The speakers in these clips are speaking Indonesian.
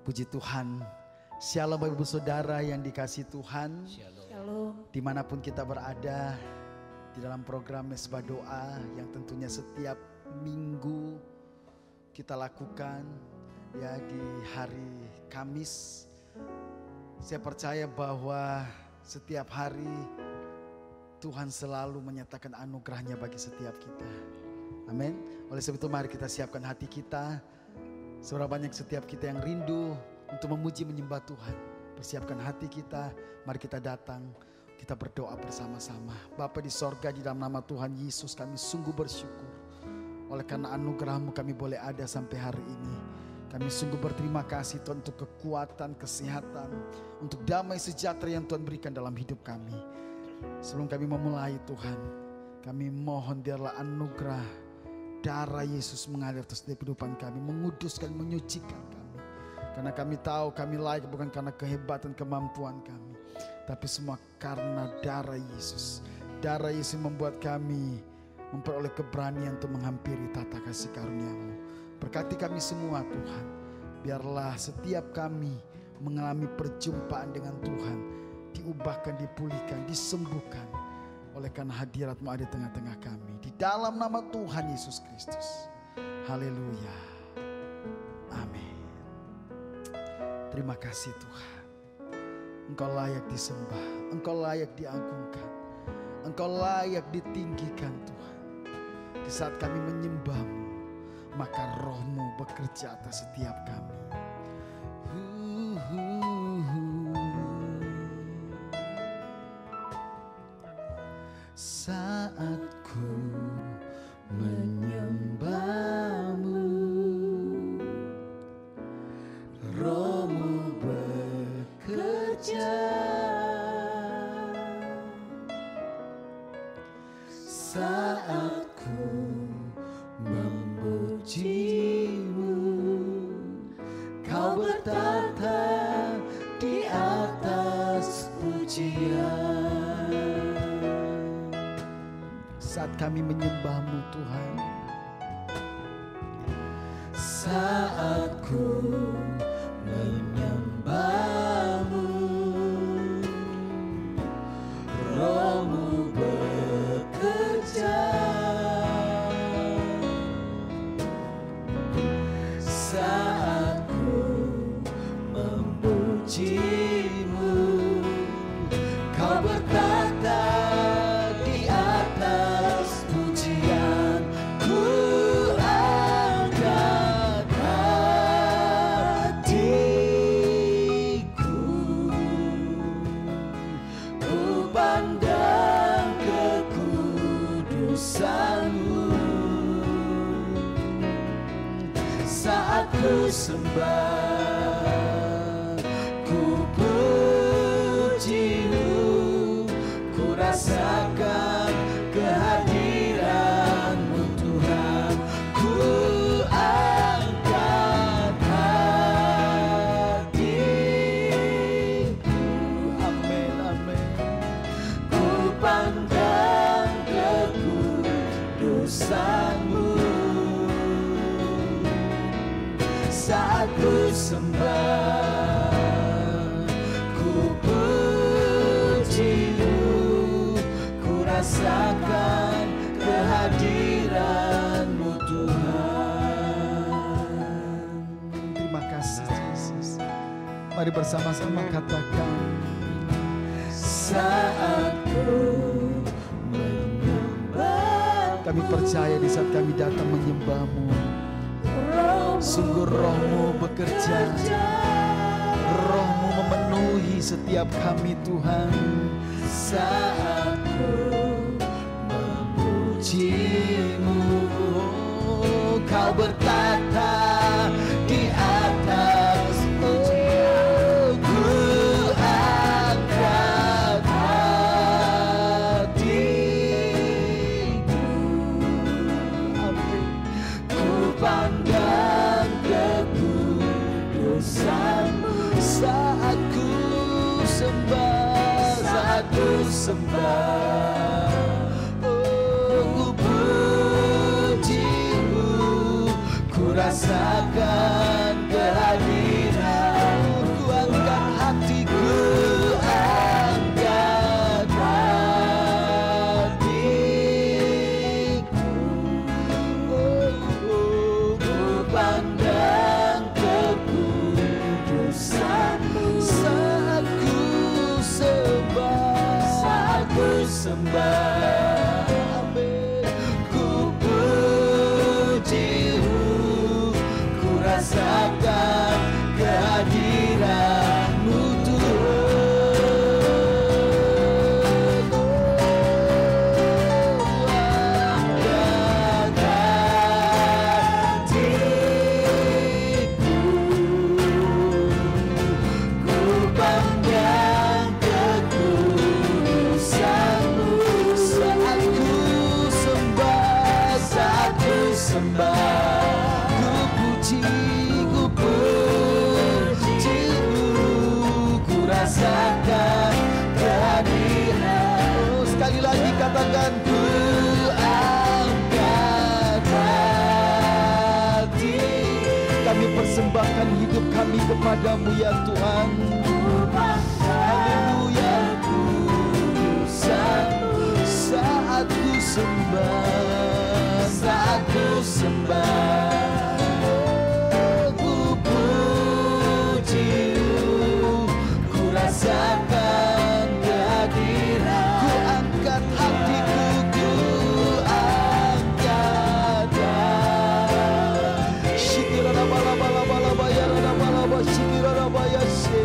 Puji Tuhan. Shalom Bapak Ibu Saudara yang dikasihi Tuhan. Shalom. Dimanapun kita berada di dalam program Mesbah Doa yang tentunya setiap minggu kita lakukan ya di hari Kamis. Saya percaya bahwa setiap hari Tuhan selalu menyatakan anugerahnya bagi setiap kita. Amin. Oleh sebab itu mari kita siapkan hati kita. Seberapa banyak setiap kita yang rindu untuk memuji menyembah Tuhan. Persiapkan hati kita, mari kita datang, kita berdoa bersama-sama. Bapa di sorga, di dalam nama Tuhan Yesus kami sungguh bersyukur. Oleh karena anugerah-Mu kami boleh ada sampai hari ini. Kami sungguh berterima kasih Tuhan untuk kekuatan, kesehatan, untuk damai sejahtera yang Tuhan berikan dalam hidup kami. Sebelum kami memulai Tuhan, kami mohon biarlah anugerah darah Yesus mengalir atas kehidupan kami, menguduskan, menyucikan kami. Karena kami tahu kami layak bukan karena kehebatan kemampuan kami, tapi semua karena darah Yesus. Darah Yesus membuat kami memperoleh keberanian untuk menghampiri tata kasih karunia-Mu. Berkati kami semua Tuhan. Biarlah setiap kami mengalami perjumpaan dengan Tuhan diubahkan, dipulihkan, disembuhkan oleh karena hadirat-Mu ada di tengah-tengah kami. Di dalam nama Tuhan Yesus Kristus. Haleluya. Amin. Terima kasih Tuhan. Engkau layak disembah. Engkau layak diagungkan. Engkau layak ditinggikan Tuhan. Di saat kami menyembah-Mu, maka Roh-Mu bekerja atas setiap kami. Saat ku menyembah-Mu, Roh-Mu bekerja. Saat ku memuji-Mu, Kau bertata di atas pujian. Saat kami menyembah-Mu Tuhan, saat ku menyembah-Mu, Roh-Mu bekerja. Saat ku memuji-Mu, Kau bertata di atas pujian. Ku angkat hatiku, ku pandang kekudusan-Mu. Saat ku sembah, ku puji-Mu, ku rasakan kehadiran-Mu Tuhan. Ku angkat hatiku, amin, amin. Ku pandang kekudusan-Mu. Saat ku sembah, ku puji-Mu, ku rasakan kehadiran-Mu Tuhan. Terima kasih Yesus. Mari bersama-sama katakan, saat ku menyembah. Kami percaya di saat kami datang menyembah-Mu, sungguh Roh-Mu bekerja. Roh-Mu memenuhi setiap kami Tuhan. Saat ku memuji-Mu, Kau bertata di atas pujian. Ku angkat hatiku, ku pandang kekudusan-Mu. Saat ku sembah, saat ku sembah, oh, ku puji-Mu, ku rasakan kehadiran sembah. Amin. Ku puji-Mu, ku rasakan kehadiran-Mu Tuhan. Angkat hatiku, ku pandang kekudusan-Mu. Saat ku sembah, saat ku sembah, ku puji-Mu, ku rasakan kehadiran. Oh, sekali lagi katakan, ku angkat hati, kami persembahkan hidup kami kepadamu ya Tuhan. Haleluya. Saat ku sembah, saat ku sembah, oh, ku puji-Mu, ku rasakan kehadiran. Ku angkat hatiku, ku angkat hati. Shikirana bala bala bala bayarana bala bala shikirana bayashe.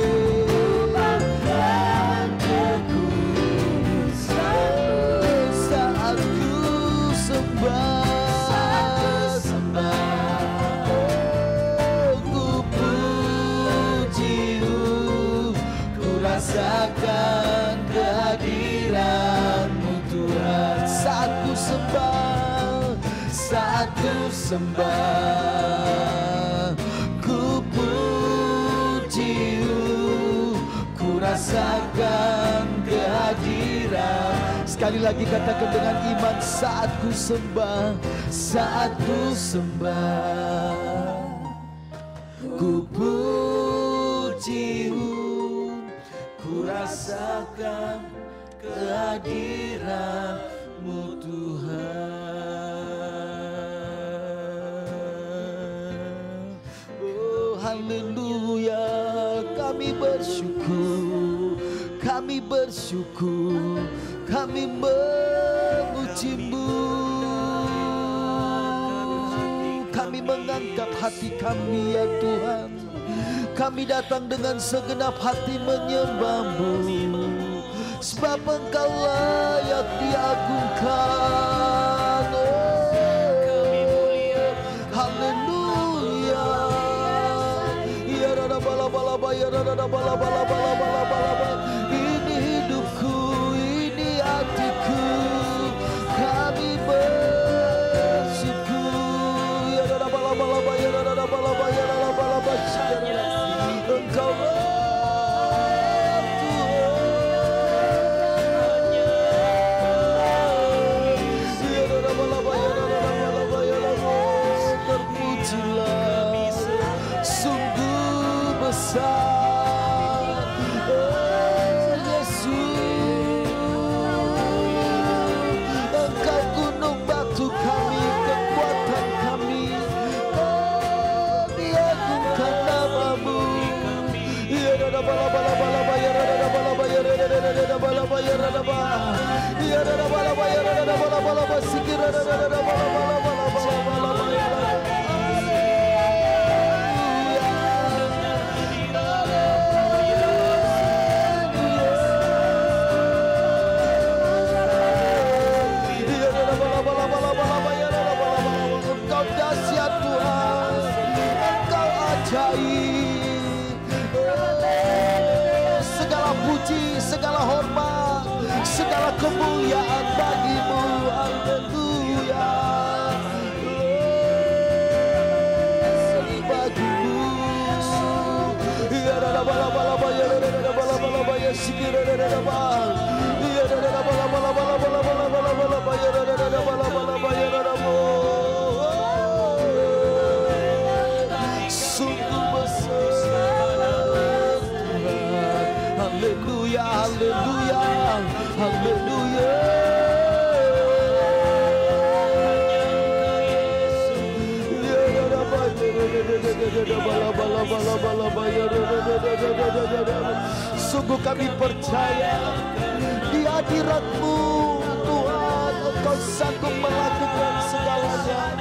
Saat ku sembah, oh, ku puji-Mu, ku rasakan kehadiran-Mu Tuhan. Saat ku sembah, saat ku sembah, ku puji-Mu, ku rasakan kehadiran. Sekali lagi katakan dengan iman, saat ku sembah, saat ku sembah, ku puji-Mu, ku rasakan kehadiran-Mu Tuhan. Oh, haleluya. Kami bersyukur, kami bersyukur, kami memuji-Mu. Kami mengangkat hati kami ya Tuhan. Kami datang dengan segenap hati menyembah-Mu, sebab Engkau layak diagungkan. Haleluya. Ya rada bala bala ba, ya rada bala bala bala bala bala. Ini hidupku, ini hatiku, kami bersyukur. Ya rada bala bala ba, ya rada bala ba, ya rada bala ba. Engkau terpujilah, sungguh besar, oh Yesus. Engkau gunung batu kami, kekuatan kami, oh diagungkan nama-Mu. Ya rada bala bala bala ba, ya rada bala ba, ya rada bala ba, ya rada ba, ya rada bala ba, ya rada bala bala ba, sikir rada bala bala bala bala bala bala ya rada. Engkau dahsyat Tuhan, Engkau ajaib. Segala puji, segala hormat, segala kemuliaan bagi-Mu. Haleluya. Bagi-Mu. Ya rada bala bala ba, ya rada bala bala ba, ya sikir rada ba. Ya rada bala bala bala bala bala bala bala ba, ya rada bala bala ba, ya rada ba. Sungguh besar Tuhan. Haleluya, haleluya, haleluya. Sungguh kami percaya di di hadirat-Mu Tuhan, Engkau sanggup melakukan segalanya.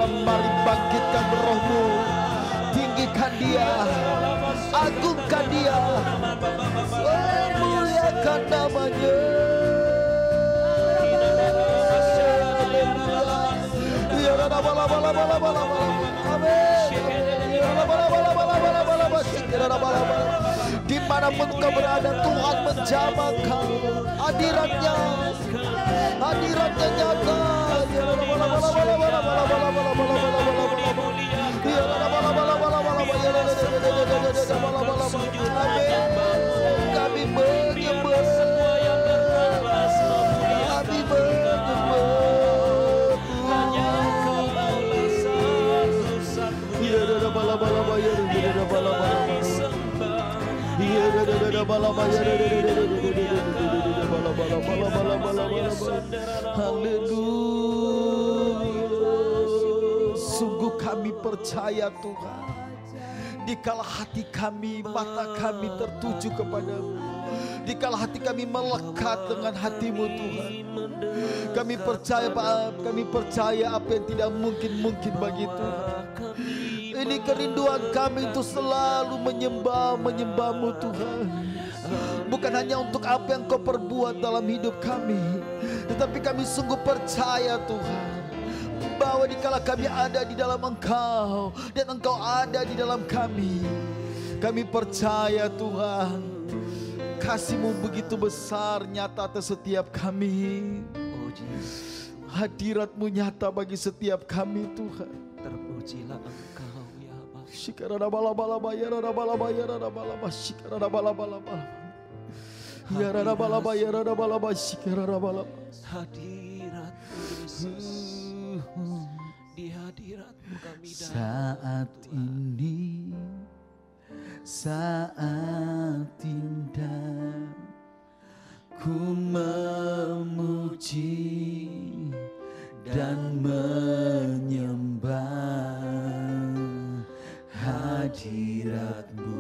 Mari bangkitkan roh-Mu, tinggikan Dia, agungkan Dia, muliakan nama-Nya. Dimanapun kau berada, Tuhan menjamah kau. Hadiratnya nyata. Kami menyembah, kami Sungguh kami percaya Tuhan, dikala hati kami, mata kami tertuju kepadamu, dikala hati kami melekat dengan hati-Mu Tuhan, kami percaya apa yang tidak mungkin bagi Tuhan. Ini kerinduan kami untuk selalu menyembah-Mu Tuhan. Bukan hanya untuk apa yang Kau perbuat dalam hidup kami, tetapi kami sungguh percaya Tuhan, bahwa dikala kami ada di dalam Engkau dan Engkau ada di dalam kami, kami percaya Tuhan, kasih-Mu begitu besar nyata atas setiap kami. Hadirat-Mu nyata bagi setiap kami Tuhan. Terpujilah Engkau ya Bapa. Hadirat Yesus, di hadirat-Mu kami saat ini, saat indah, ku memuji dan menyembah. Hadirat-Mu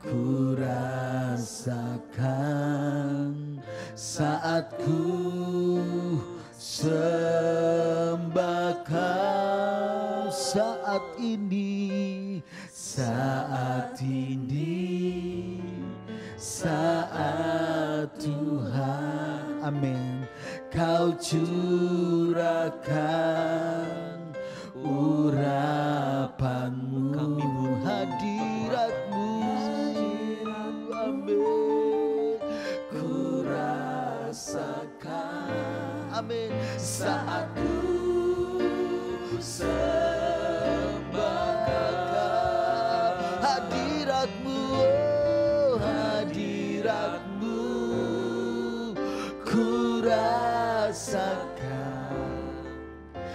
ku rasakan saat ku sembah Kau. Saat ini, saat Tuhan, amin, Kau curahkan urapan-Mu, hadirat-Mu, amin, ku rasakan, amin, saat ku sembah Kau. Hadirat-Mu, oh, hadirat-Mu ku rasakan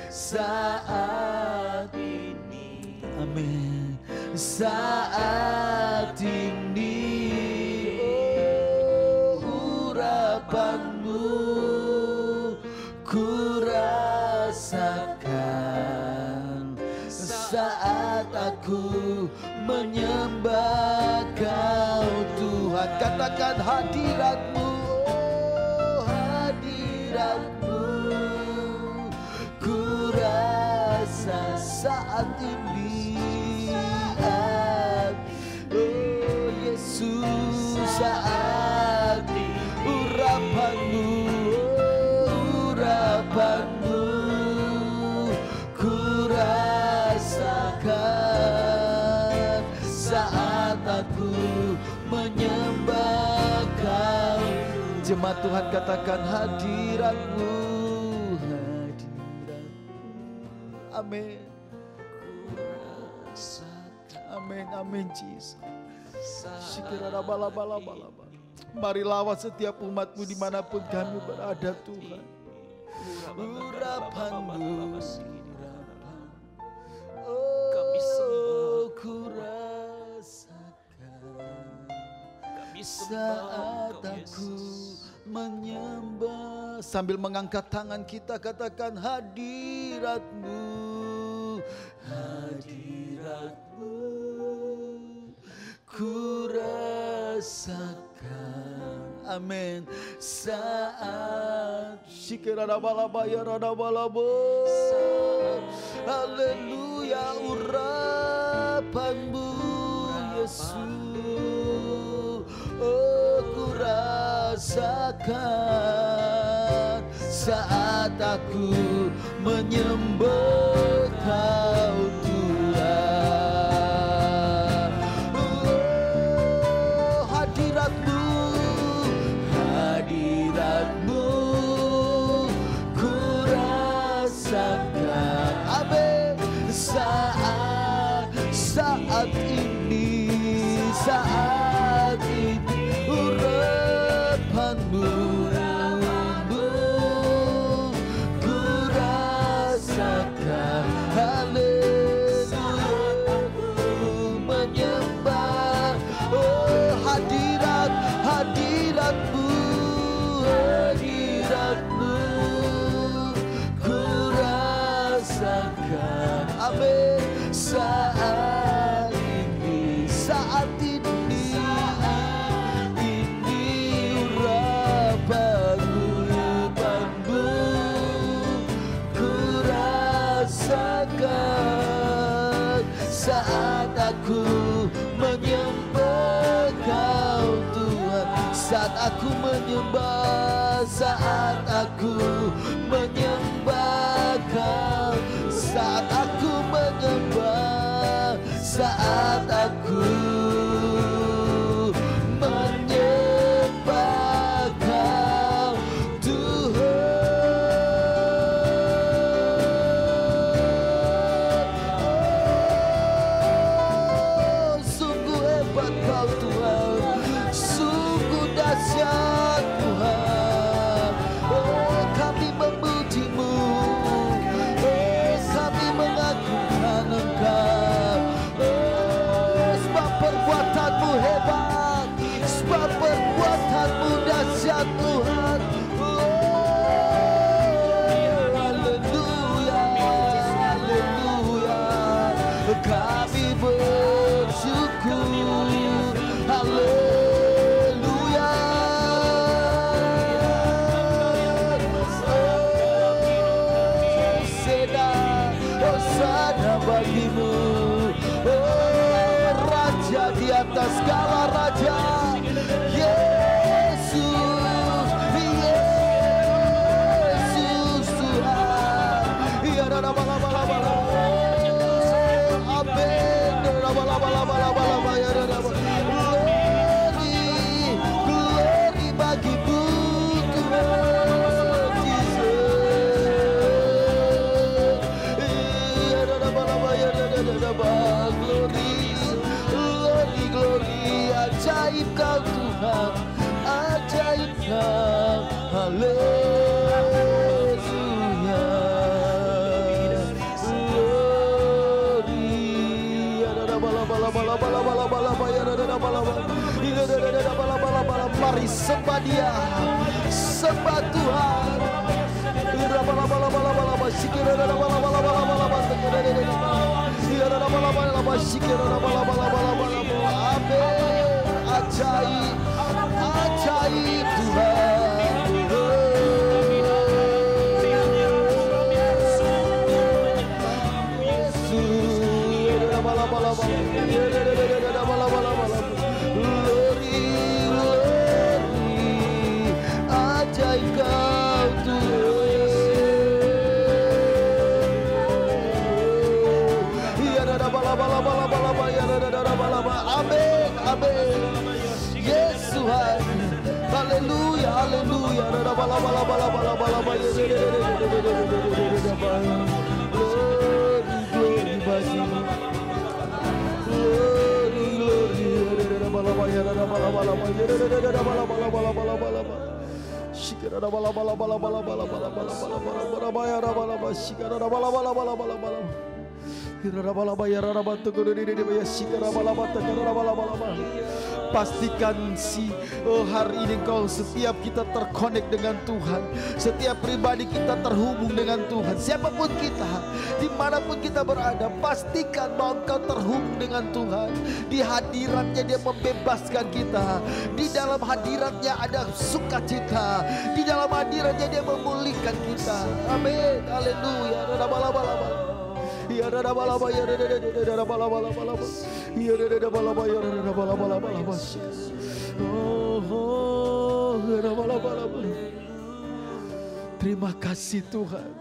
saat ini, amin, saat ini, oh, urapan-Mu ku rasakan saat aku menyembah Kau Tuhan. Katakan hadirat-Mu, oh, hadirat-Mu ku rasa saat ini, oh Yesus, saat urapan-Mu, oh, urapan-Mu ku rasakan saat aku menyembah Kau. Jemaat Tuhan katakan hadirat-Mu, hadirat-Mu, amin, amin, amin, Jesus. Mari lawat setiap umat-Mu dimanapun kami berada Tuhan. urapan-Mu. Kami Oh, sembah, ku rasakan kami sembah saat Engkau, aku Yesus. menyembah. Sambil mengangkat tangan kita katakan hadirat-Mu, hadirat-Mu ku rasakan. Amin. Saat haleluya, urapan-Mu Yesus. Oh, ku rasakan saat aku menyembah Kau Tuhan. Oh, hadirat-Mu, hadirat-Mu ku rasakan. Amin. Saat ini, saat ini urapan-Mu ku rasakan. Haleluya, menyembah. Oh, hadirat-Mu, hadirat-Mu ku rasakan. Amin. Saat ini urapan-Mu ku rasakan saat aku menyembah Kau Tuhan. Saat aku menyembah, saat aku menyembah Kau, saat aku menyembah, saat aku menyembah Kau Tuhan. Sungguh hebat Kau Tuhan, sungguh dahsyat Tuhan. Oh, kami memuji-Mu, oh, kami mengagungkan Engkau. Oh, sebab perbuatan-Mu hebat, sebab perbuatan-Mu dahsyat Tuhan. Haleluya, haleluya, kami bersyukur. Haleluya. Hosana bagi-Mu, oh Raja di atas segala raja, Yesus, Yesus Tuhan. Ya bala-bala-bala, amin. Bala-bala-bala-bala, ya glory bagi-Mu Tuhan Yesus. Glory, ajaib Kau Tuhan, ajaib Kau. Haleluya. Mari sembah Dia, sembah Tuhan. Amin. Ajaib, ajaib Tuhan. Glory, ajaib Kau Tuhan. Amin, amin. Yes Tuhan. Haleluya, haleluya. Glory bagi-Mu. Glory, glory. Pastikan hari ini setiap kita terkonek dengan Tuhan, setiap pribadi kita terhubung dengan Tuhan. Siapapun kita, dimanapun kita berada, pastikan bahwa engkau terhubung dengan Tuhan. Di hadiratnya Dia membebaskan kita, di dalam hadiratnya ada sukacita, di dalam hadiratnya Dia memulihkan kita. Amin, haleluya. Ya rada balaba ya rada balaba ya rada balaba ya rada balaba. Oh rada balaba. Terima kasih Tuhan,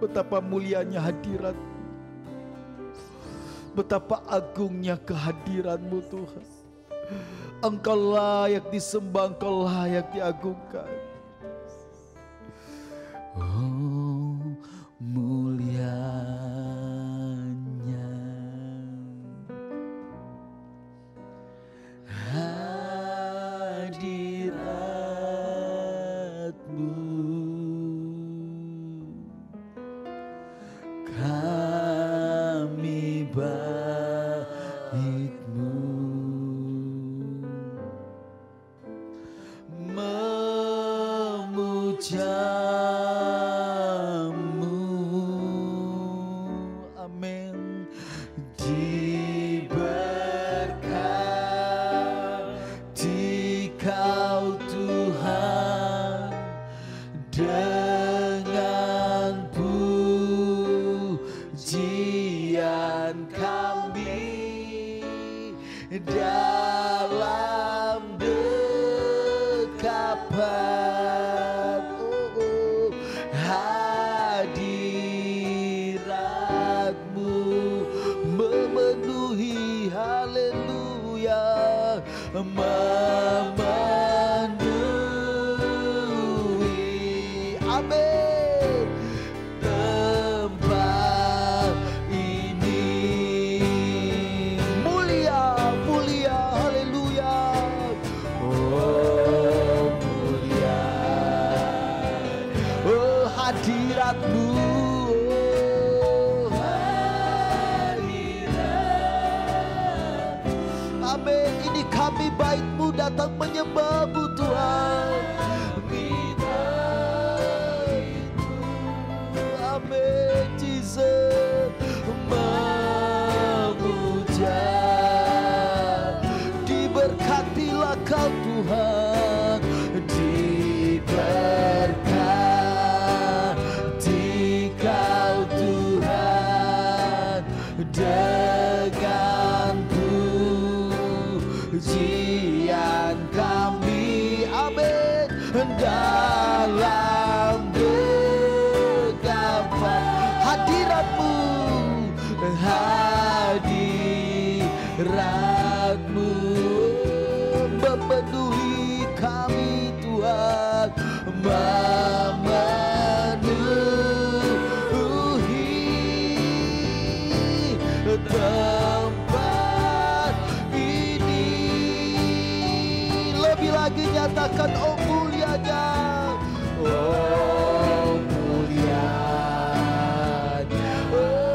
betapa mulianya hadirat, betapa agungnya kehadiran-Mu Tuhan. Engkau layak disembah, Engkau layak diagungkan. Oh mulia hadirat-Mu, kami bait-Mu, memuja-Mu. Amin. Diberkati Kau Tuhan dengan pujian kami dalam dekapan hadirat-Mu memenuhi, haleluya, memenuhi, amin, tempat ini. Mulia, mulia, haleluya. Oh mulia, oh hadirat-Mu. Amin. Ini kami bait-Mu datang menyembah-Mu Tuhan. Amin Jesus. Memuja, diberkatilah Kau Tuhan, diberkati Kau Tuhan dengan pujian kami, amin, dalam dekapan hadirat-Mu, hadirat-Mu memenuhi kami Tuhan, memenuhi tempat ini. Lebih lagi nyatakan oh mulianya, oh mulia, hadirat.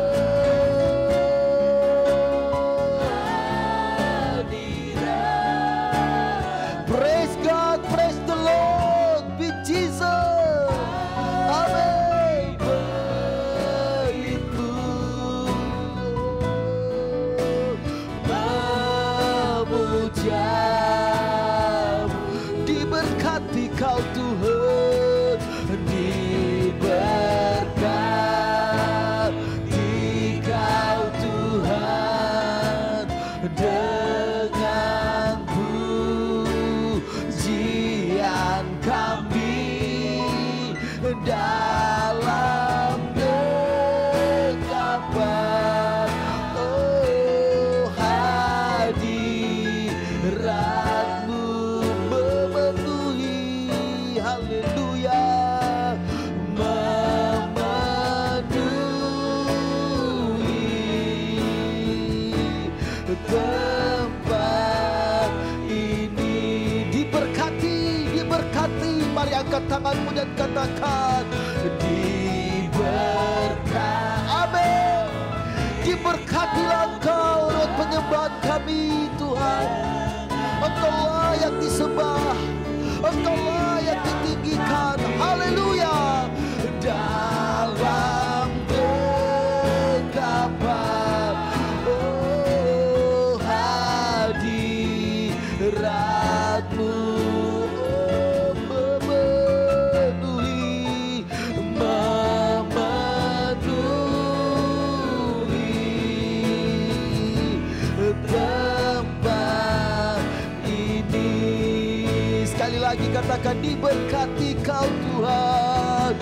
Praise God, praise the Lord, be Jesus. Amin. Bait-Mu memuja, diberkati Kau Tuhan, diberkati Kau Tuhan dengan pujian kami dalam dekapan oh hadirat-Mu memenuhi, haleluya, memenuhi tempat ini. Diberkati, diberkati. Mari angkat tangan Amin. Katakan diberkati. Amin. Diberkatilah Engkau lewat penyembahan kami Tuhan. Engkau layak disembah, Engkau layak ditinggikan. Haleluya. Dalam genggaman hadirat-Mu memenuhi tempat ini. Sekali lagi katakan diberkati Kau Tuhan,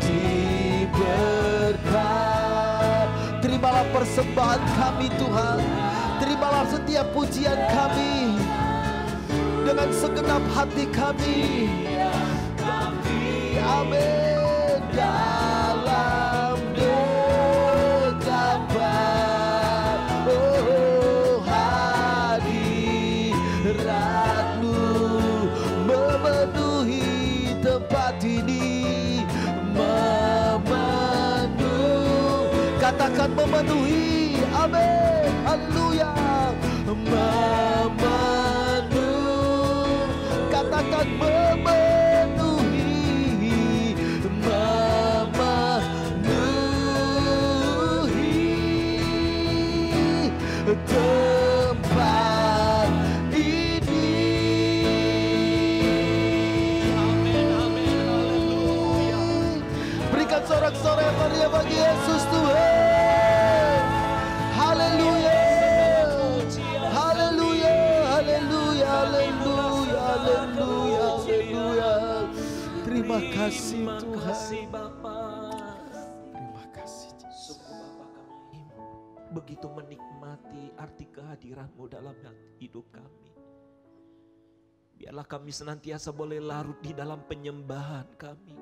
diberkati. Terimalah persembahan kami Tuhan, terimalah setiap pujian kami dengan segenap hati kami. Amin. Dalam genggaman hadirat-Mu memenuhi tempat ini. Katakan memenuhi. Amin. Haleluya. Katakan memenuhi tempat ini. Amin, amin, haleluya. Berikan sorak-sorai yang meriah bagi Yesus Tuhan. Haleluya. Haleluya. Haleluya. Haleluya. Haleluya. Haleluya. Terima kasih Tuhan. Bapak. Terima kasih Yesus. Sungguh Bapak kami begitu menikmati arti kehadiran-Mu dalam hidup kami. Biarlah kami senantiasa boleh larut di dalam penyembahan kami.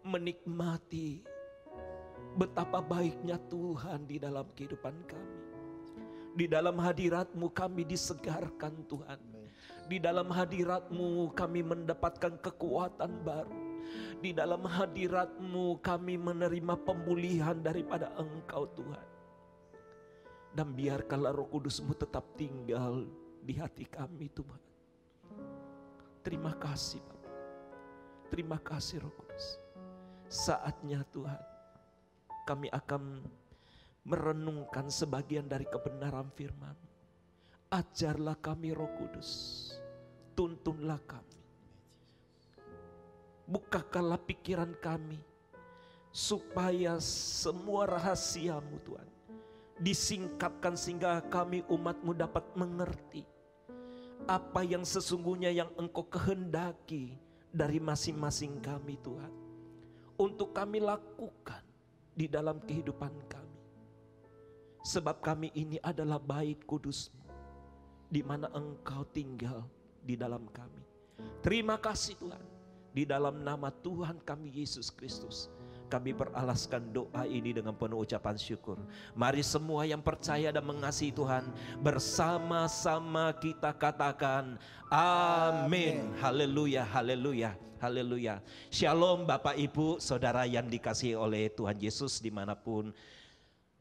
Menikmati betapa baiknya Tuhan di dalam kehidupan kami. Di dalam hadirat-Mu kami disegarkan Tuhan. Di dalam hadirat-Mu kami mendapatkan kekuatan baru. Di dalam hadirat-Mu kami menerima pemulihan daripada Engkau Tuhan. Dan biarkanlah Roh Kudus-Mu tetap tinggal di hati kami Tuhan. Terima kasih Bapak. Terima kasih Roh Kudus. Saatnya Tuhan kami akan merenungkan sebagian dari kebenaran firman. Ajarlah kami Roh Kudus. Tuntunlah kami. Bukakanlah pikiran kami. Supaya semua rahasia-Mu Tuhan disingkapkan sehingga kami umat-Mu dapat mengerti. Apa yang sesungguhnya yang Engkau kehendaki dari masing-masing kami Tuhan. Untuk kami lakukan di dalam kehidupan kami. Sebab kami ini adalah bait kudus-Mu, di mana Engkau tinggal di dalam kami. Terima kasih Tuhan. Di dalam nama Tuhan kami Yesus Kristus, kami beralaskan doa ini dengan penuh ucapan syukur. Mari semua yang percaya dan mengasihi Tuhan, bersama-sama kita katakan amin. Haleluya, haleluya, haleluya. Shalom Bapak Ibu, Saudara yang dikasihi oleh Tuhan Yesus dimanapun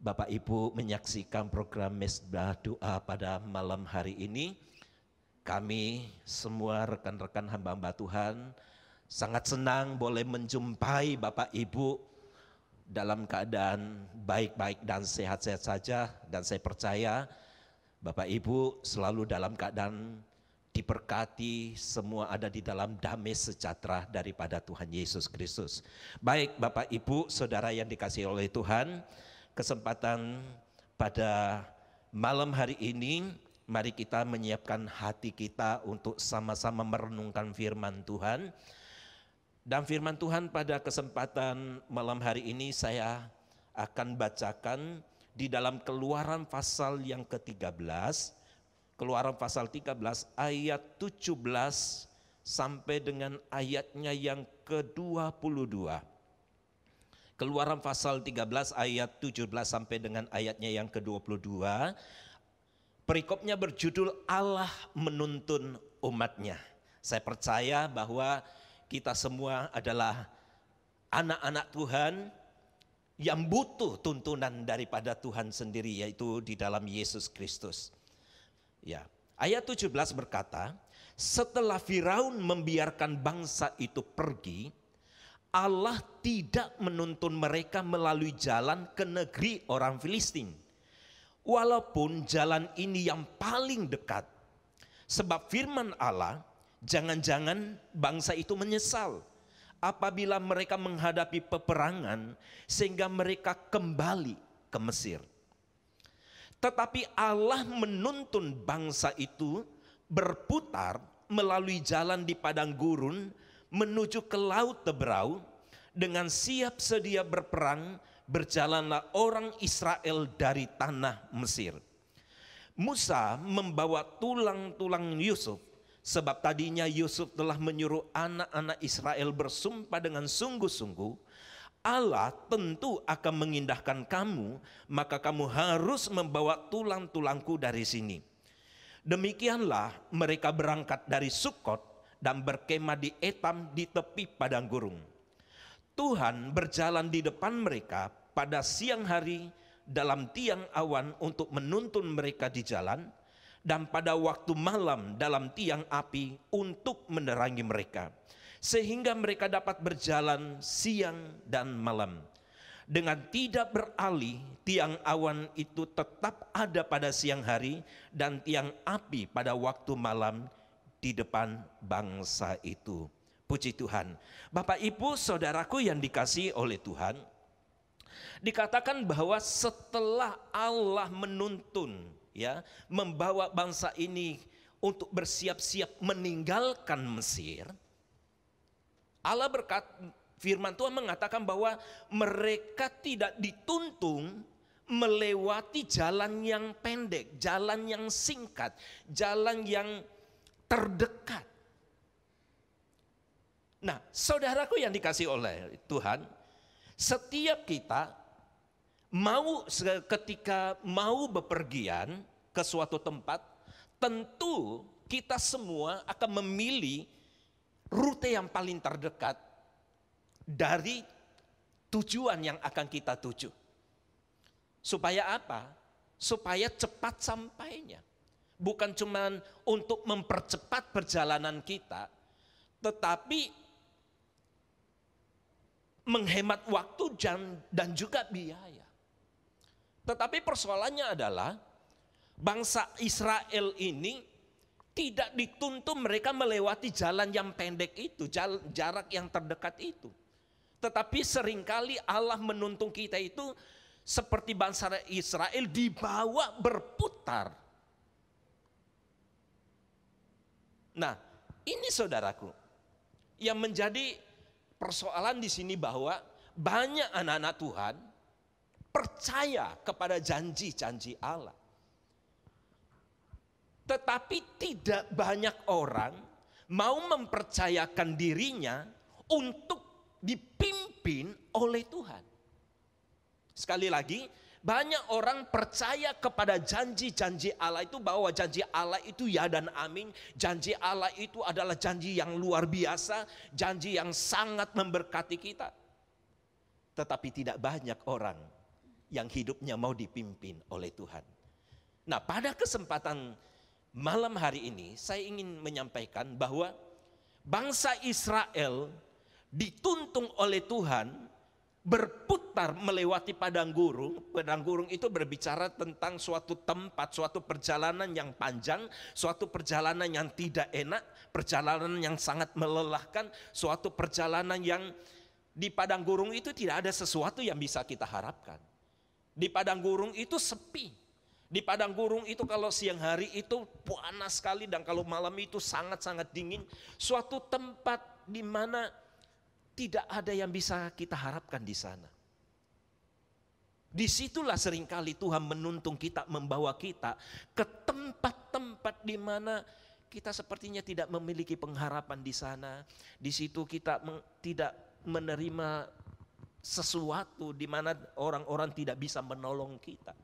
Bapak Ibu menyaksikan program Mesbah Doa pada malam hari ini. Kami semua rekan-rekan hamba-hamba Tuhan sangat senang boleh menjumpai Bapak Ibu dalam keadaan baik-baik dan sehat-sehat saja. Dan saya percaya Bapak Ibu selalu dalam keadaan diberkati, semua ada di dalam damai sejahtera daripada Tuhan Yesus Kristus. Baik Bapak Ibu, Saudara yang dikasihi oleh Tuhan, kesempatan pada malam hari ini, mari kita menyiapkan hati kita untuk sama-sama merenungkan firman Tuhan. Dan firman Tuhan pada kesempatan malam hari ini saya akan bacakan di dalam Keluaran pasal yang ke-13. Keluaran pasal 13 ayat 17 sampai dengan ayatnya yang ke-22. Keluaran pasal 13 ayat 17 sampai dengan ayatnya yang ke-22. Perikopnya berjudul Allah menuntun umatnya. Saya percaya bahwa kita semua adalah anak-anak Tuhan yang butuh tuntunan daripada Tuhan sendiri, yaitu di dalam Yesus Kristus. Ya, ayat 17 berkata, setelah Firaun membiarkan bangsa itu pergi, Allah tidak menuntun mereka melalui jalan ke negeri orang Filistin. Walaupun jalan ini yang paling dekat. Sebab firman Allah, jangan-jangan bangsa itu menyesal apabila mereka menghadapi peperangan sehingga mereka kembali ke Mesir. Tetapi Allah menuntun bangsa itu berputar melalui jalan di padang gurun menuju ke laut Teberau. Dengan siap sedia berperang, berjalanlah orang Israel dari tanah Mesir. Musa membawa tulang-tulang Yusuf, sebab tadinya Yusuf telah menyuruh anak-anak Israel bersumpah dengan sungguh-sungguh, Allah tentu akan mengindahkan kamu, maka kamu harus membawa tulang-tulangku dari sini. Demikianlah mereka berangkat dari Sukot dan berkemah di Etam di tepi padang gurun. Tuhan berjalan di depan mereka pada siang hari dalam tiang awan untuk menuntun mereka di jalan, dan pada waktu malam dalam tiang api untuk menerangi mereka, sehingga mereka dapat berjalan siang dan malam. Dengan tidak beralih, tiang awan itu tetap ada pada siang hari dan tiang api pada waktu malam di depan bangsa itu. Puji Tuhan. Bapak Ibu saudaraku yang dikasihi oleh Tuhan, dikatakan bahwa setelah Allah menuntun, ya, membawa bangsa ini untuk bersiap-siap meninggalkan Mesir, Allah firman Tuhan mengatakan bahwa mereka tidak dituntun melewati jalan yang pendek, jalan yang singkat, jalan yang terdekat. Nah, saudaraku yang dikasihi oleh Tuhan, setiap kita ketika mau bepergian ke suatu tempat, tentu kita semua akan memilih rute yang paling terdekat dari tujuan yang akan kita tuju. Supaya apa? Supaya cepat sampainya. Bukan cuma untuk mempercepat perjalanan kita, tetapi menghemat waktu dan juga biaya. Tetapi persoalannya adalah bangsa Israel ini tidak dituntun mereka melewati jalan yang pendek itu, jarak yang terdekat itu. Tetapi seringkali Allah menuntun kita itu seperti bangsa Israel dibawa berputar. Nah, ini saudaraku yang menjadi persoalan di sini, bahwa banyak anak-anak Tuhan percaya kepada janji-janji Allah. Tetapi tidak banyak orang mau mempercayakan dirinya untuk dipimpin oleh Tuhan. Sekali lagi, banyak orang percaya kepada janji-janji Allah itu, bahwa janji Allah itu ya dan amin. Janji Allah itu adalah janji yang luar biasa, janji yang sangat memberkati kita. Tetapi tidak banyak orang yang hidupnya mau dipimpin oleh Tuhan. Nah, pada kesempatan malam hari ini saya ingin menyampaikan bahwa bangsa Israel dituntun oleh Tuhan berputar melewati padang gurun. Padang gurun itu berbicara tentang suatu tempat, suatu perjalanan yang panjang, suatu perjalanan yang tidak enak, perjalanan yang sangat melelahkan, suatu perjalanan yang di padang gurun itu tidak ada sesuatu yang bisa kita harapkan. Di padang gurun itu sepi. Di padang gurun itu kalau siang hari itu panas sekali, dan kalau malam itu sangat-sangat dingin. Suatu tempat di mana tidak ada yang bisa kita harapkan di sana. Disitulah seringkali Tuhan menuntun kita, membawa kita ke tempat-tempat di mana kita sepertinya tidak memiliki pengharapan di sana. Di situ kita tidak menerima sesuatu, di mana orang-orang tidak bisa menolong kita.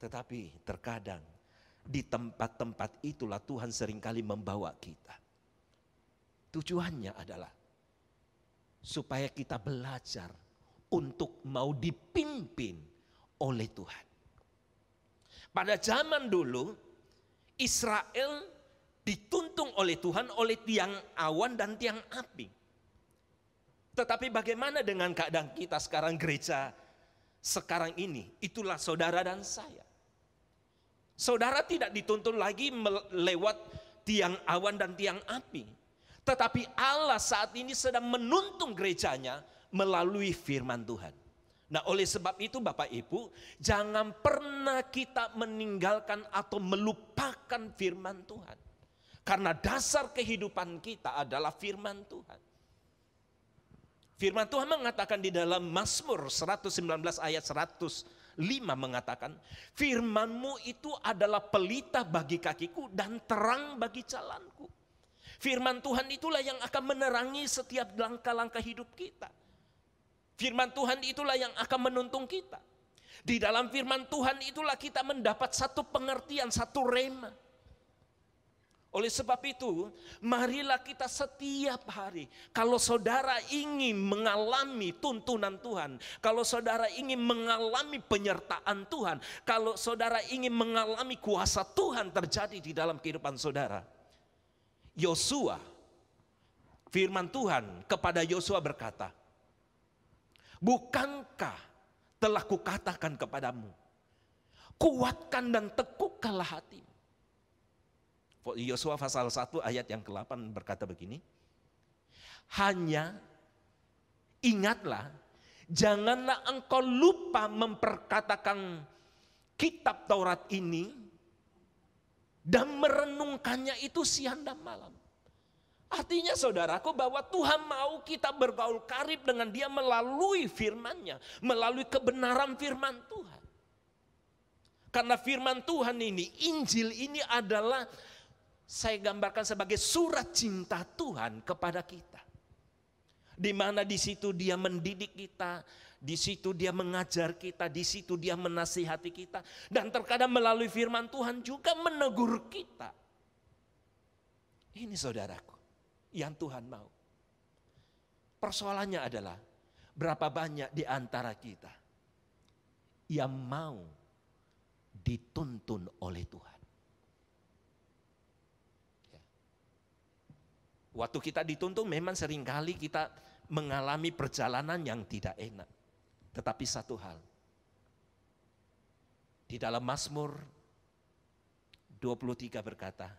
Tetapi terkadang di tempat-tempat itulah Tuhan seringkali membawa kita. Tujuannya adalah supaya kita belajar untuk mau dipimpin oleh Tuhan. Pada zaman dulu, Israel dituntung oleh Tuhan oleh tiang awan dan tiang api. Tetapi bagaimana dengan keadaan kita sekarang, gereja sekarang ini? Itulah saudara dan saya. Saudara tidak dituntun lagi lewat tiang awan dan tiang api. Tetapi Allah saat ini sedang menuntun gerejanya melalui firman Tuhan. Nah, oleh sebab itu Bapak Ibu, jangan pernah kita meninggalkan atau melupakan firman Tuhan. Karena dasar kehidupan kita adalah firman Tuhan. Firman Tuhan mengatakan di dalam Mazmur 119 ayat 105 mengatakan, firman-Mu itu adalah pelita bagi kakiku dan terang bagi jalanku. Firman Tuhan itulah yang akan menerangi setiap langkah-langkah hidup kita. Firman Tuhan itulah yang akan menuntun kita. Di dalam firman Tuhan itulah kita mendapat satu pengertian, satu rema. Oleh sebab itu, marilah kita setiap hari, kalau saudara ingin mengalami tuntunan Tuhan, kalau saudara ingin mengalami penyertaan Tuhan, kalau saudara ingin mengalami kuasa Tuhan terjadi di dalam kehidupan saudara, Yosua, firman Tuhan kepada Yosua berkata, bukankah telah kukatakan kepadamu, kuatkan dan teguhkanlah hatimu. Yosua pasal 1 ayat yang ke-8 berkata begini, hanya ingatlah, janganlah engkau lupa memperkatakan kitab Taurat ini dan merenungkannya itu siang dan malam. Artinya saudaraku, bahwa Tuhan mau kita bergaul karib dengan Dia melalui firman-Nya, melalui kebenaran firman Tuhan. Karena firman Tuhan ini, Injil ini adalah, saya gambarkan sebagai surat cinta Tuhan kepada kita. Di mana di situ Dia mendidik kita, di situ Dia mengajar kita, di situ Dia menasihati kita, dan terkadang melalui firman Tuhan juga menegur kita. Ini saudaraku, yang Tuhan mau. Persoalannya adalah berapa banyak di antara kita yang mau dituntun oleh Tuhan. Waktu kita dituntun memang seringkali kita mengalami perjalanan yang tidak enak. Tetapi satu hal, di dalam Mazmur 23 berkata,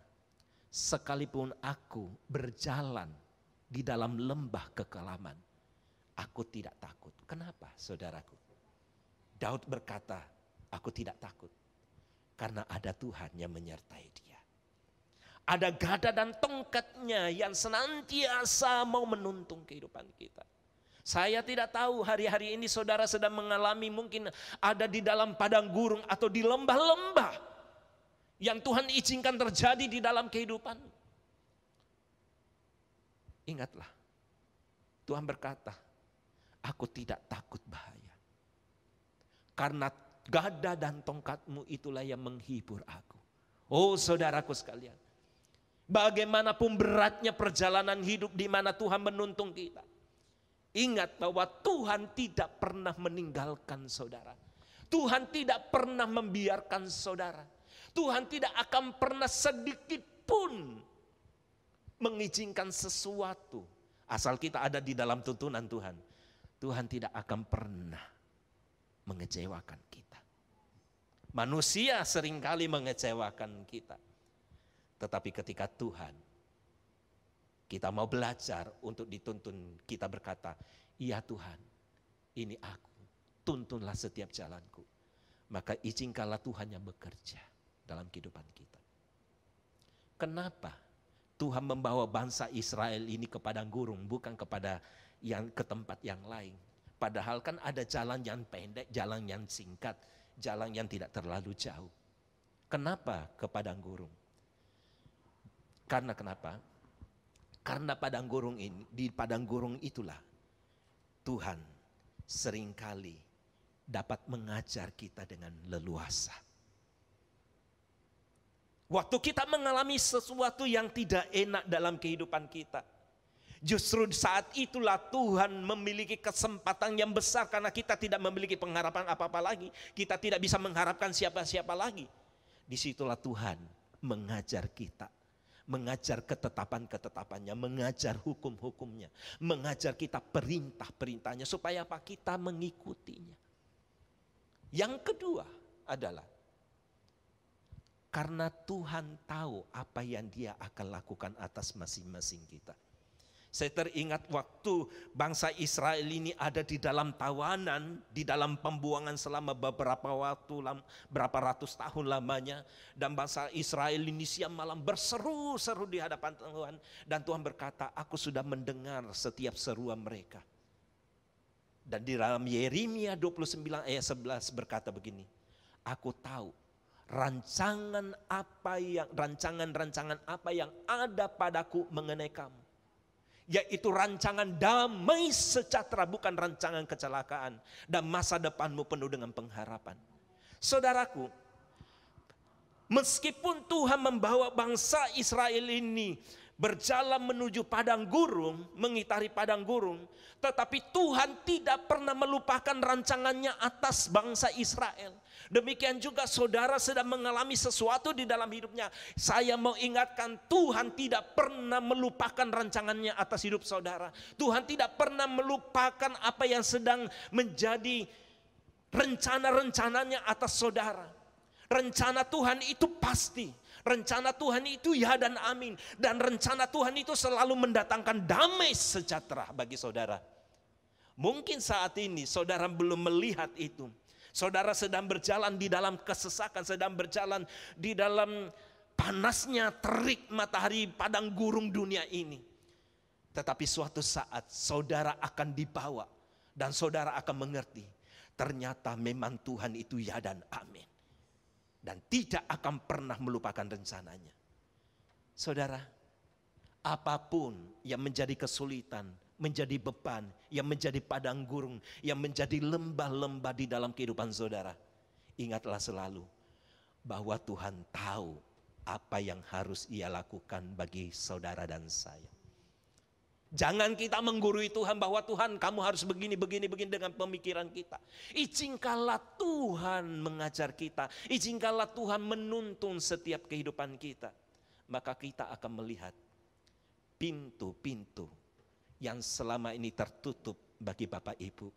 sekalipun aku berjalan di dalam lembah kekelaman, aku tidak takut. Kenapa saudaraku? Daud berkata, aku tidak takut karena ada Tuhan yang menyertai dia. Ada gada dan tongkatnya yang senantiasa mau menuntun kehidupan kita. Saya tidak tahu hari-hari ini saudara sedang mengalami, mungkin ada di dalam padang gurun atau di lembah-lembah yang Tuhan izinkan terjadi di dalam kehidupan. Ingatlah, Tuhan berkata, aku tidak takut bahaya. Karena gada dan tongkatmu itulah yang menghibur aku. Oh saudaraku sekalian, bagaimanapun beratnya perjalanan hidup di mana Tuhan menuntun kita, ingat bahwa Tuhan tidak pernah meninggalkan saudara. Tuhan tidak pernah membiarkan saudara. Tuhan tidak akan pernah sedikit pun mengizinkan sesuatu. Asal kita ada di dalam tuntunan Tuhan, Tuhan tidak akan pernah mengecewakan kita. Manusia seringkali mengecewakan kita. Tetapi ketika Tuhan, kita mau belajar untuk dituntun, kita berkata, iya Tuhan, ini aku, tuntunlah setiap jalanku. Maka izinkanlah Tuhan yang bekerja dalam kehidupan kita. Kenapa Tuhan membawa bangsa Israel ini ke padang gurun, bukan kepada yang ke tempat yang lain? Padahal kan ada jalan yang pendek, jalan yang singkat, jalan yang tidak terlalu jauh. Kenapa ke padang gurun? Karena kenapa? Karena padang gurun ini, di padang gurun itulah Tuhan seringkali dapat mengajar kita dengan leluasa. Waktu kita mengalami sesuatu yang tidak enak dalam kehidupan kita, Justru saat itulah Tuhan memiliki kesempatan yang besar, karena kita tidak memiliki pengharapan apa-apa lagi. Kita tidak bisa mengharapkan siapa-siapa lagi. Disitulah Tuhan mengajar kita, mengajar ketetapan-ketetapannya, mengajar hukum-hukumnya, mengajar kita perintah-perintahnya, supaya apa? Kita mengikutinya. Yang kedua adalah karena Tuhan tahu apa yang Dia akan lakukan atas masing-masing kita. Saya teringat waktu bangsa Israel ini ada di dalam tawanan, di dalam pembuangan selama beberapa waktu, berapa ratus tahun lamanya. Dan bangsa Israel ini siang malam berseru-seru di hadapan Tuhan. Dan Tuhan berkata, aku sudah mendengar setiap seruan mereka. Dan di dalam Yeremia 29 ayat 11 berkata begini, aku tahu rancangan apa yang ada padaku mengenai kamu, yaitu rancangan damai sejahtera, bukan rancangan kecelakaan, dan masa depanmu penuh dengan pengharapan. Saudaraku, meskipun Tuhan membawa bangsa Israel ini berjalan menuju padang gurun, mengitari padang gurun, tetapi Tuhan tidak pernah melupakan rancangannya atas bangsa Israel. Demikian juga saudara sedang mengalami sesuatu di dalam hidupnya. Saya mau ingatkan, Tuhan tidak pernah melupakan rancangannya atas hidup saudara. Tuhan tidak pernah melupakan apa yang sedang menjadi rencana-rencananya atas saudara. Rencana Tuhan itu pasti. Rencana Tuhan itu ya dan amin. Dan rencana Tuhan itu selalu mendatangkan damai sejahtera bagi saudara. Mungkin saat ini saudara belum melihat itu. Saudara sedang berjalan di dalam kesesakan, sedang berjalan di dalam panasnya terik matahari padang gurun dunia ini. Tetapi suatu saat saudara akan dibawa dan saudara akan mengerti, ternyata memang Tuhan itu ya dan amin. Dan tidak akan pernah melupakan rencananya. Saudara, apapun yang menjadi kesulitan, menjadi beban, yang menjadi padang gurun, yang menjadi lembah-lembah di dalam kehidupan saudara, ingatlah selalu bahwa Tuhan tahu apa yang harus Ia lakukan bagi saudara dan saya. Jangan kita menggurui Tuhan bahwa Tuhan kamu harus begini dengan pemikiran kita. Izinkanlah Tuhan mengajar kita, izinkanlah Tuhan menuntun setiap kehidupan kita. Maka kita akan melihat pintu-pintu yang selama ini tertutup bagi Bapak Ibu,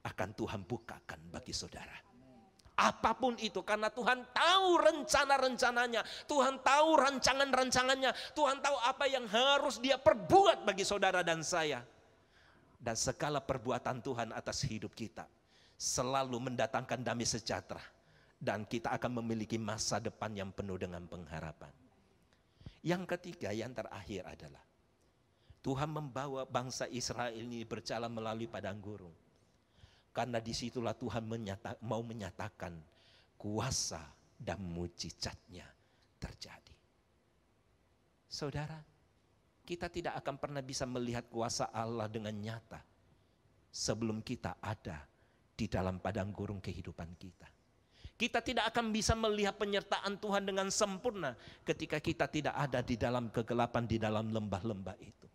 akan Tuhan bukakan bagi saudara. Apapun itu, karena Tuhan tahu rencana-rencananya, Tuhan tahu rancangan-rancangannya, Tuhan tahu apa yang harus Dia perbuat bagi saudara dan saya. Dan segala perbuatan Tuhan atas hidup kita selalu mendatangkan damai sejahtera, dan kita akan memiliki masa depan yang penuh dengan pengharapan. Yang ketiga, yang terakhir adalah Tuhan membawa bangsa Israel ini berjalan melalui padang gurun. Karena disitulah Tuhan mau menyatakan kuasa dan mujizatnya terjadi. Saudara, kita tidak akan pernah bisa melihat kuasa Allah dengan nyata sebelum kita ada di dalam padang gurun kehidupan kita. Kita tidak akan bisa melihat penyertaan Tuhan dengan sempurna ketika kita tidak ada di dalam kegelapan, di dalam lembah-lembah itu.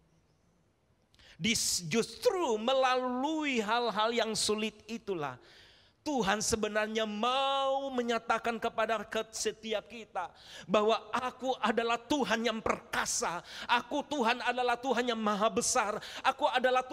Justru melalui hal-hal yang sulit itulah Tuhan sebenarnya mau menyatakan kepada setiap kita bahwa aku adalah Tuhan yang perkasa, aku Tuhan adalah Tuhan yang maha besar, aku adalah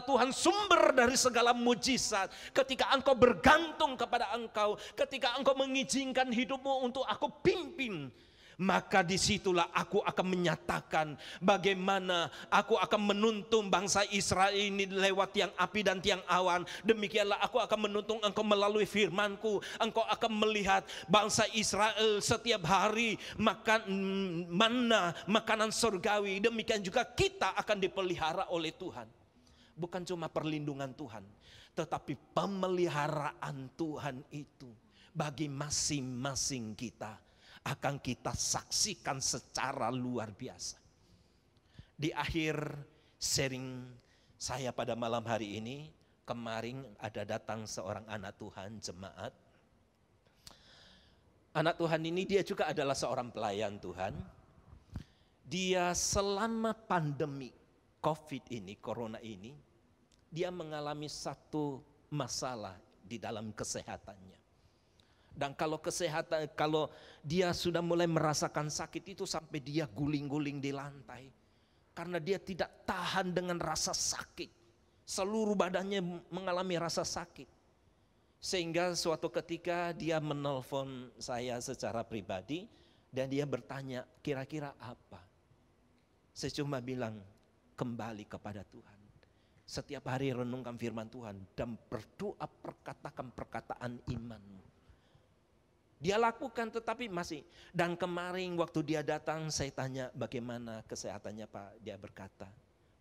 Tuhan sumber dari segala mujizat. Ketika engkau bergantung kepada Engkau, ketika engkau mengizinkan hidupmu untuk aku pimpin, maka disitulah aku akan menyatakan bagaimana aku akan menuntun bangsa Israel ini lewat tiang api dan tiang awan. Demikianlah aku akan menuntun engkau melalui firmanku. Engkau akan melihat bangsa Israel setiap hari makan manna, makanan surgawi. Demikian juga kita akan dipelihara oleh Tuhan. Bukan cuma perlindungan Tuhan, tetapi pemeliharaan Tuhan itu bagi masing-masing kita akan kita saksikan secara luar biasa. Di akhir sharing saya pada malam hari ini, kemarin ada datang seorang anak Tuhan, jemaat. Anak Tuhan ini dia juga adalah seorang pelayan Tuhan. Dia selama pandemi COVID ini, corona ini, dia mengalami satu masalah di dalam kesehatannya. Dan kalau dia sudah mulai merasakan sakit itu sampai dia guling-guling di lantai. Karena dia tidak tahan dengan rasa sakit. Seluruh badannya mengalami rasa sakit. Sehingga suatu ketika dia menelpon saya secara pribadi. Dan dia bertanya, kira-kira apa? Saya cuma bilang, kembali kepada Tuhan. Setiap hari renungkan firman Tuhan. Dan berdoa, perkatakan perkataan imanmu. Dia lakukan tetapi masih. Dan kemarin waktu dia datang saya tanya bagaimana kesehatannya Pak. Dia berkata,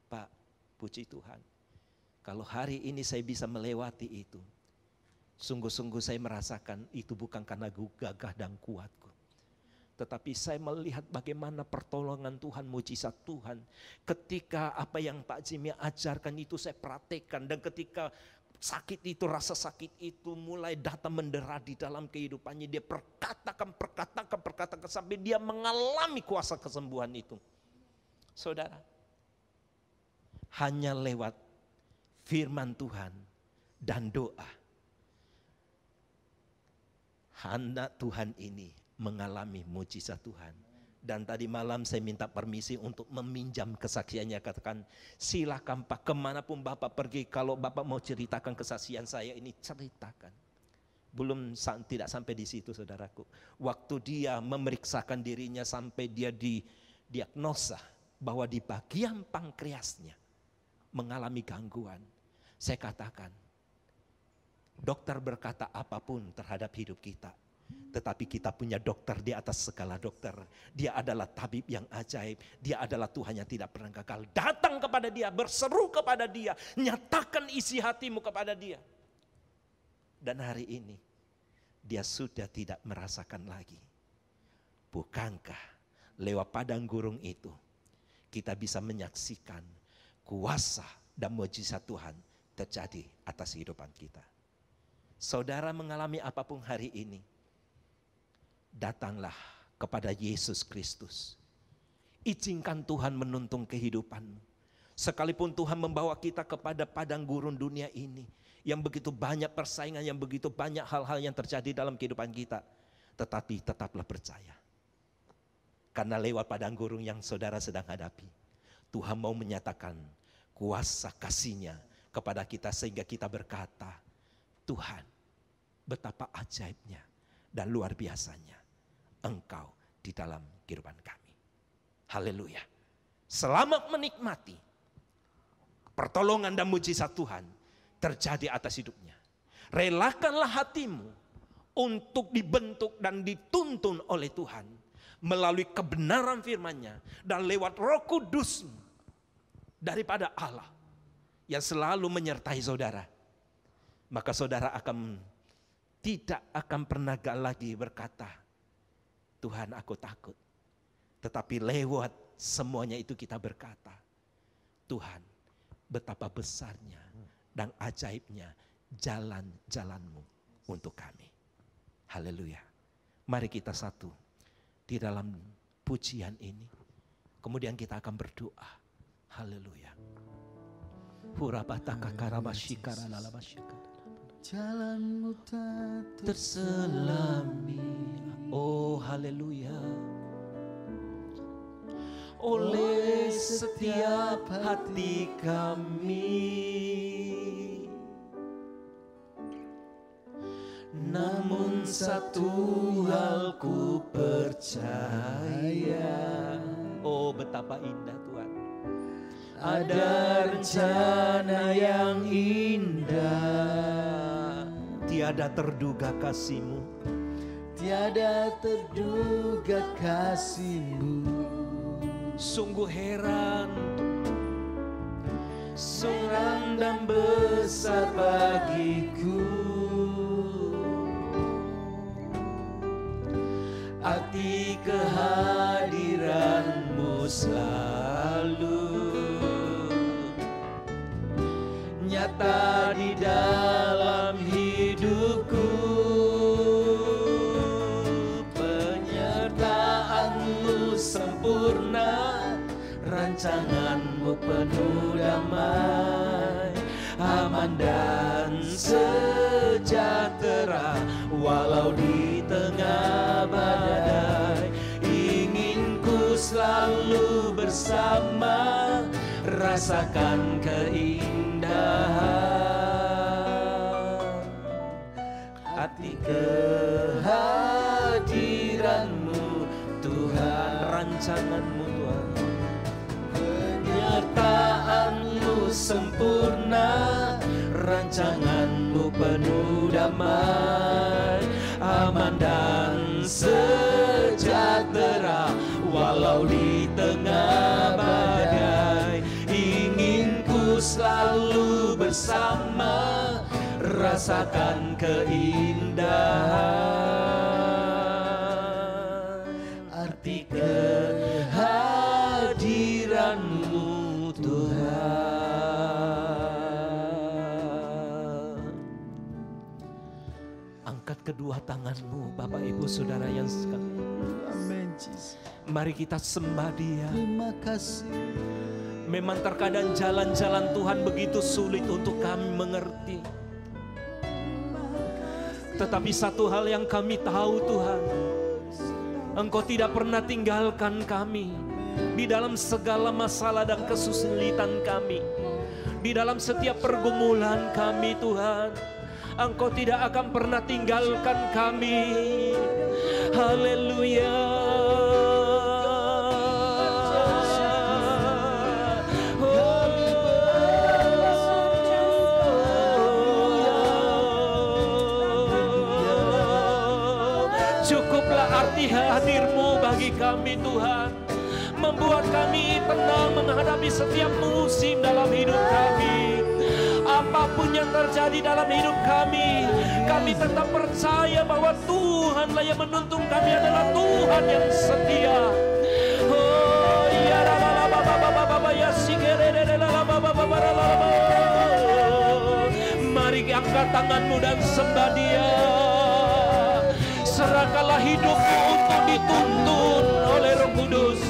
Pak, puji Tuhan. Kalau hari ini saya bisa melewati itu. Sungguh-sungguh saya merasakan itu bukan karena gagah dan kuatku. Tetapi saya melihat bagaimana pertolongan Tuhan, mujizat Tuhan. Ketika apa yang Pak Jimmy ajarkan itu saya praktekkan. Dan ketika sakit itu, rasa sakit itu mulai datang mendera di dalam kehidupannya. Dia perkatakan sampai dia mengalami kuasa kesembuhan itu. Saudara, hanya lewat firman Tuhan dan doa, anak Tuhan ini mengalami mujizat Tuhan. Dan tadi malam saya minta permisi untuk meminjam kesaksiannya. Katakan, silakan Pak, kemanapun Bapak pergi, kalau Bapak mau ceritakan kesaksian saya ini, ceritakan. Tidak sampai di situ saudaraku. Waktu dia memeriksakan dirinya sampai dia didiagnosa bahwa di bagian pankreasnya mengalami gangguan. Saya katakan, dokter berkata apapun terhadap hidup kita. Tetapi kita punya dokter di atas segala dokter. Dia adalah tabib yang ajaib. Dia adalah Tuhan yang tidak pernah gagal. Datang kepada dia, berseru kepada dia. Nyatakan isi hatimu kepada dia. Dan hari ini dia sudah tidak merasakan lagi. Bukankah lewat padang gurun itu kita bisa menyaksikan kuasa dan mujizat Tuhan terjadi atas kehidupan kita. Saudara mengalami apapun hari ini, datanglah kepada Yesus Kristus. Izinkan Tuhan menuntun kehidupanmu. Sekalipun Tuhan membawa kita kepada padang gurun dunia ini, yang begitu banyak persaingan, yang begitu banyak hal-hal yang terjadi dalam kehidupan kita. Tetapi tetaplah percaya. Karena lewat padang gurun yang saudara sedang hadapi, Tuhan mau menyatakan kuasa kasih-Nya kepada kita sehingga kita berkata, Tuhan, betapa ajaibnya dan luar biasanya Engkau di dalam kehidupan kami. Haleluya. Selamat menikmati pertolongan dan mujizat Tuhan terjadi atas hidupnya. Relakanlah hatimu untuk dibentuk dan dituntun oleh Tuhan melalui kebenaran firman-Nya dan lewat Roh Kudus daripada Allah yang selalu menyertai saudara. Maka saudara tidak akan pernah lagi berkata, Tuhan aku takut. Tetapi lewat semuanya itu kita berkata, Tuhan betapa besarnya dan ajaibnya jalan-jalan-Mu untuk kami. Haleluya. Mari kita satu di dalam pujian ini. Kemudian kita akan berdoa. Haleluya. Jalanmu terselami. Oh haleluya. Oleh setiap hati kami. Namun satu hal ku percaya. Oh betapa indah Tuhan. Ada rencana yang indah. Tiada terduga kasih-Mu. Tiada terduga kasih-Mu. Sungguh heran, seram dan besar bagiku arti kehadiran-Mu selalu nyata di dalam hidupku. Penyertaan-Mu sempurna, rancangan-Mu Rancanganmu penuh damai, aman dan sejahtera, walau di tengah badai. Ingin ku selalu bersama, rasakan keindahan arti kehadiran-Mu Tuhan. Rancangan-Mu Tuhan, penyertaan-Mu sempurna, rancangan-Mu penuh damai, aman dan sejahtera, walau di tengah badai. Ingin ku selalu bersama, rasakan keindahan arti kehadiran-Mu Tuhan. Angkat kedua tangan-Mu Bapak Ibu Saudara yang sekalian. Amin, Jesus. Mari kita sembah Dia. Terima kasih. Memang terkadang jalan-jalan Tuhan begitu sulit untuk kami mengerti. Tetapi satu hal yang kami tahu Tuhan, Engkau tidak pernah tinggalkan kami di dalam segala masalah dan kesulitan kami. Di dalam setiap pergumulan kami Tuhan, Engkau tidak akan pernah tinggalkan kami. Haleluya. Arti hadir-Mu bagi kami Tuhan, membuat kami tenang menghadapi setiap musim dalam hidup kami. Apapun yang terjadi dalam hidup kami tetap percaya bahwa Tuhanlah yang menuntun kami, adalah Tuhan yang setia. Oh ya, mari angkat tangan-Mu dan sembah Dia. Serahkanlah hidupmu untuk dituntun oleh Roh Kudus.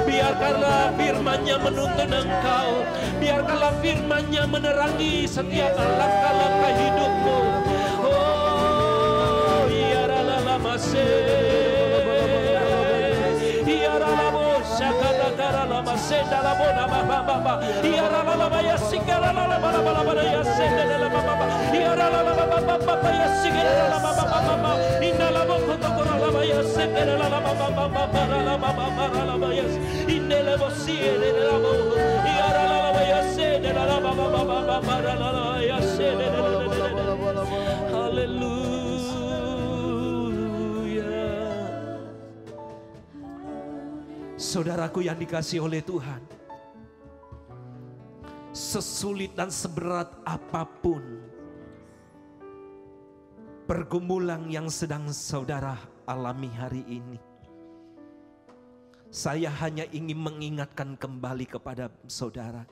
Biarkanlah firman-Nya menuntun engkau. Biarkanlah firman-Nya menerangi setiap langkah-langkah hidupmu. Oh, Saudaraku yang dikasihi oleh Tuhan, sesulit dan seberat apapun pergumulan yang sedang saudara alami hari ini, saya hanya ingin mengingatkan kembali kepada saudara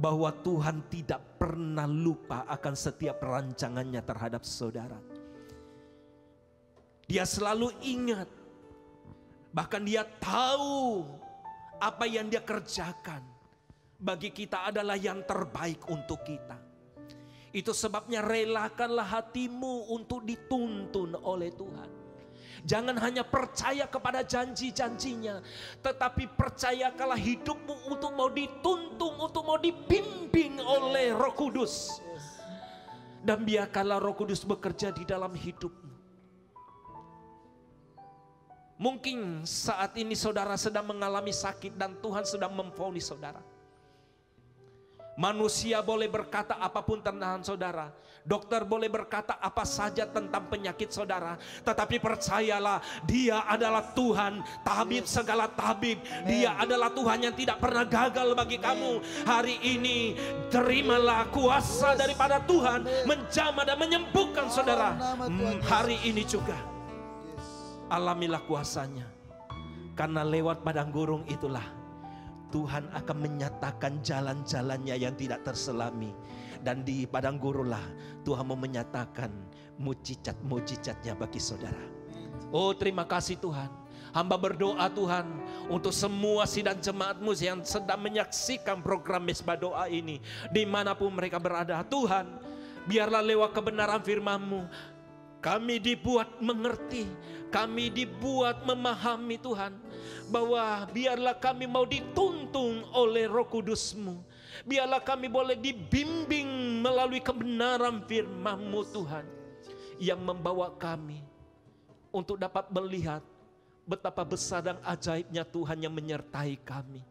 bahwa Tuhan tidak pernah lupa akan setiap rancangannya terhadap saudara. Dia selalu ingat, bahkan Dia tahu apa yang Dia kerjakan bagi kita adalah yang terbaik untuk kita. Itu sebabnya relakanlah hatimu untuk dituntun oleh Tuhan. Jangan hanya percaya kepada janji-janjinya, tetapi percayakanlah hidupmu untuk mau dituntun, untuk mau dibimbing oleh Roh Kudus. Dan biarkanlah Roh Kudus bekerja di dalam hidupmu. Mungkin saat ini saudara sedang mengalami sakit dan Tuhan sedang memvonis saudara. Manusia boleh berkata apapun tentang saudara. Dokter boleh berkata apa saja tentang penyakit saudara. Tetapi percayalah, Dia adalah Tuhan, tabib segala tabib. Dia adalah Tuhan yang tidak pernah gagal bagi kamu. Hari ini terimalah kuasa daripada Tuhan menjamah dan menyembuhkan saudara. Hari ini juga alamilah kuasanya. Karena lewat padang gurun itulah Tuhan akan menyatakan jalan-jalannya yang tidak terselami. Dan di padang gurun lah Tuhan mau menyatakan mujizat-mujizatnya bagi saudara. Oh terima kasih Tuhan. Hamba berdoa Tuhan untuk semua sidang jemaat-Mu yang sedang menyaksikan program Mesbah Doa ini, dimanapun mereka berada. Tuhan, biarlah lewat kebenaran firman-Mu kami dibuat mengerti, kami dibuat memahami Tuhan, bahwa biarlah kami mau dituntun oleh Roh Kudus-Mu. Biarlah kami boleh dibimbing melalui kebenaran firman-Mu Tuhan, yang membawa kami untuk dapat melihat betapa besar dan ajaibnya Tuhan yang menyertai kami.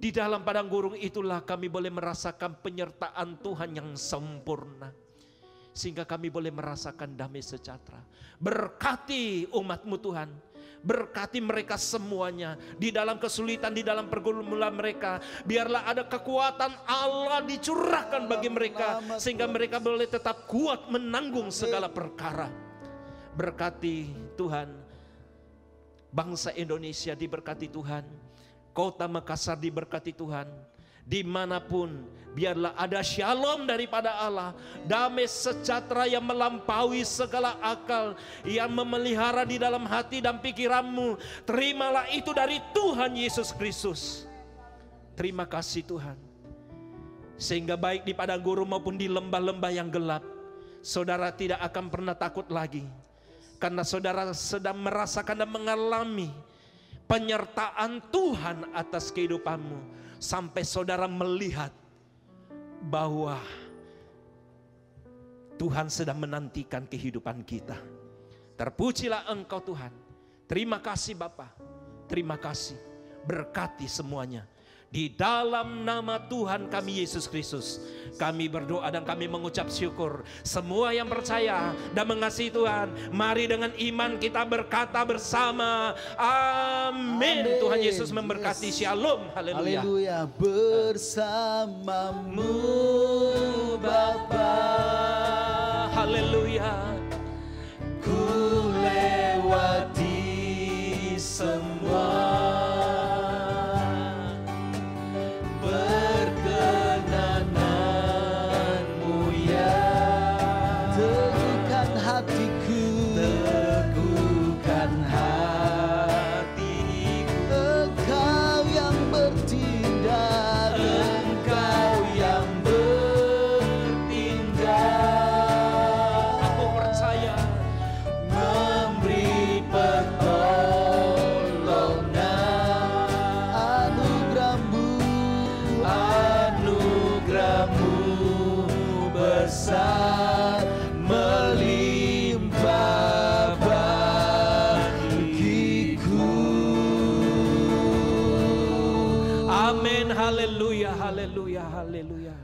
Di dalam padang gurun itulah kami boleh merasakan penyertaan Tuhan yang sempurna, sehingga kami boleh merasakan damai sejahtera. Berkati umat-Mu Tuhan, berkati mereka semuanya di dalam kesulitan, di dalam pergumulan mereka. Biarlah ada kekuatan Allah dicurahkan bagi mereka, sehingga mereka boleh tetap kuat menanggung segala perkara. Berkati Tuhan, bangsa Indonesia diberkati Tuhan, kota Makassar diberkati Tuhan. Dimanapun biarlah ada shalom daripada Allah, damai sejahtera yang melampaui segala akal, yang memelihara di dalam hati dan pikiranmu. Terimalah itu dari Tuhan Yesus Kristus. Terima kasih Tuhan, sehingga baik di padang gurun maupun di lembah-lembah yang gelap, saudara tidak akan pernah takut lagi, karena saudara sedang merasakan dan mengalami penyertaan Tuhan atas kehidupanmu. Sampai saudara melihat bahwa Tuhan sedang menantikan kehidupan kita. Terpujilah Engkau Tuhan. Terima kasih Bapa. Terima kasih. Berkati semuanya. Di dalam nama Tuhan kami Yesus Kristus, kami berdoa dan kami mengucap syukur. Semua yang percaya dan mengasihi Tuhan, mari dengan iman kita berkata bersama, amin. Tuhan Yesus memberkati. Shalom. Haleluya. Haleluya. Bersamamu Bapa. Haleluya. Ku lewati semua, melimpah bagiku. Amin. Haleluya, haleluya, haleluya.